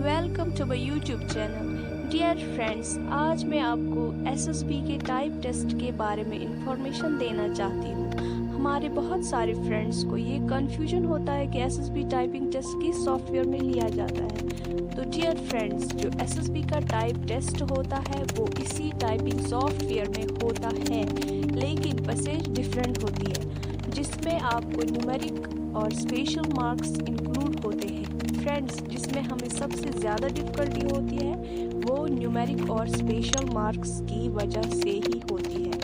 Welcome to my YouTube channel. Dear friends, आज मैं आपको एसएसबी के टाइप टेस्ट के बारे में इंफॉर्मेशन देना चाहती हूँ। हमारे बहुत सारे फ्रेंड्स को ये कन्फ्यूजन होता है कि एसएसबी टाइपिंग टेस्ट किस सॉफ्टवेयर में लिया जाता है। तो डियर फ्रेंड्स, जो एसएसबी का टाइप टेस्ट होता है वो इसी टाइपिंग सॉफ्टवेयर में होता है, लेकिन पैसेज डिफरेंट होती है, जिसमें आपको न्यूमेरिक और स्पेशल मार्क्स इंक्लूड होते हैं। फ्रेंड्स, जिसमें हमें सबसे ज़्यादा डिफ़िकल्टी होती है वो न्यूमेरिक और स्पेशल मार्क्स की वजह से ही होती है।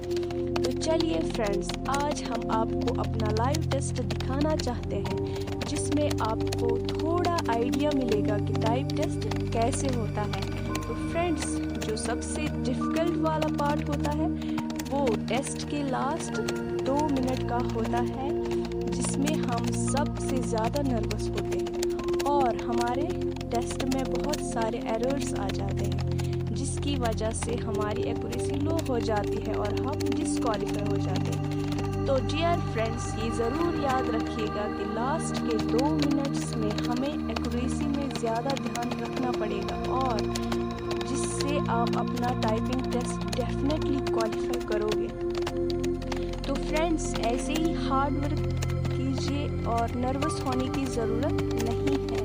तो चलिए फ्रेंड्स, आज हम आपको अपना लाइव टेस्ट दिखाना चाहते हैं, जिसमें आपको थोड़ा आइडिया मिलेगा कि टाइप टेस्ट कैसे होता है। तो फ्रेंड्स, जो सबसे डिफ़िकल्ट वाला पार्ट होता है वो टेस्ट के लास्ट 2 मिनट का होता है, जिसमें हम सबसे ज़्यादा नर्वस होते हैं और हमारे टेस्ट में बहुत सारे एरर्स आ जाते हैं, जिसकी वजह से हमारी एक्यूरेसी लो हो जाती है और हम डिस्क्वालीफाई हो जाते हैं। तो डियर फ्रेंड्स, ये ज़रूर याद रखिएगा कि लास्ट के 2 मिनट्स में हमें एक्यूरेसी में ज़्यादा ध्यान रखना पड़ेगा, और जिससे आप अपना टाइपिंग टेस्ट डेफिनेटली क्वालिफाई करोगे। तो फ्रेंड्स, ऐसे ही हार्ड वर्क कीजिए और नर्वस होने की ज़रूरत नहीं है।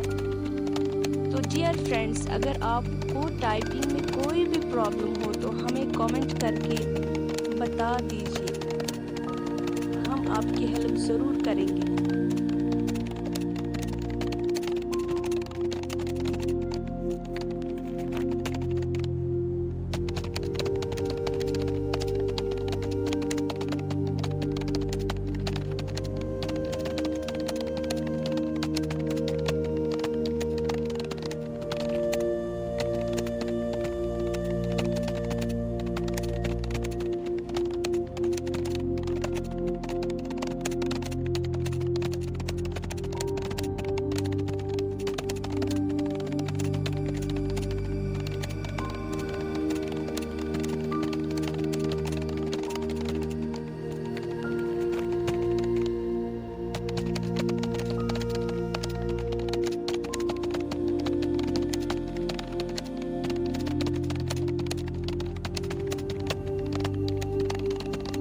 तो डियर फ्रेंड्स, अगर आपको टाइपिंग में कोई भी प्रॉब्लम हो तो हमें कमेंट करके बता दीजिए, हम आपकी हेल्प ज़रूर करेंगे।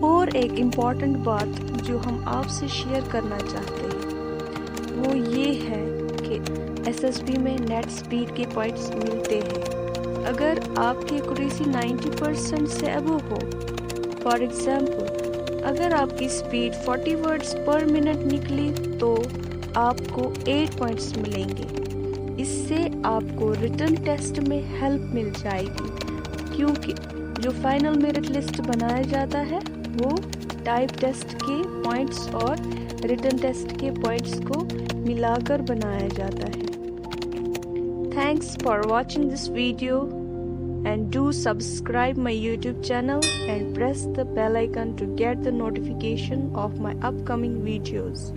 और एक इम्पॉर्टेंट बात जो हम आपसे शेयर करना चाहते हैं वो ये है कि एसएसबी में नेट स्पीड के पॉइंट्स मिलते हैं। अगर आपकी एक्यूरेसी 90% से अबव हो, फॉर एग्जांपल अगर आपकी स्पीड 40 वर्ड्स पर मिनट निकली तो आपको 8 पॉइंट्स मिलेंगे। इससे आपको रिटन टेस्ट में हेल्प मिल जाएगी, क्योंकि जो फाइनल मेरिट लिस्ट बनाया जाता है वो टाइप टेस्ट के पॉइंट्स और रिटन टेस्ट के पॉइंट्स को मिलाकर बनाया जाता है। Thanks for watching this video and do subscribe my YouTube channel and press the bell icon to get the notification of my upcoming videos.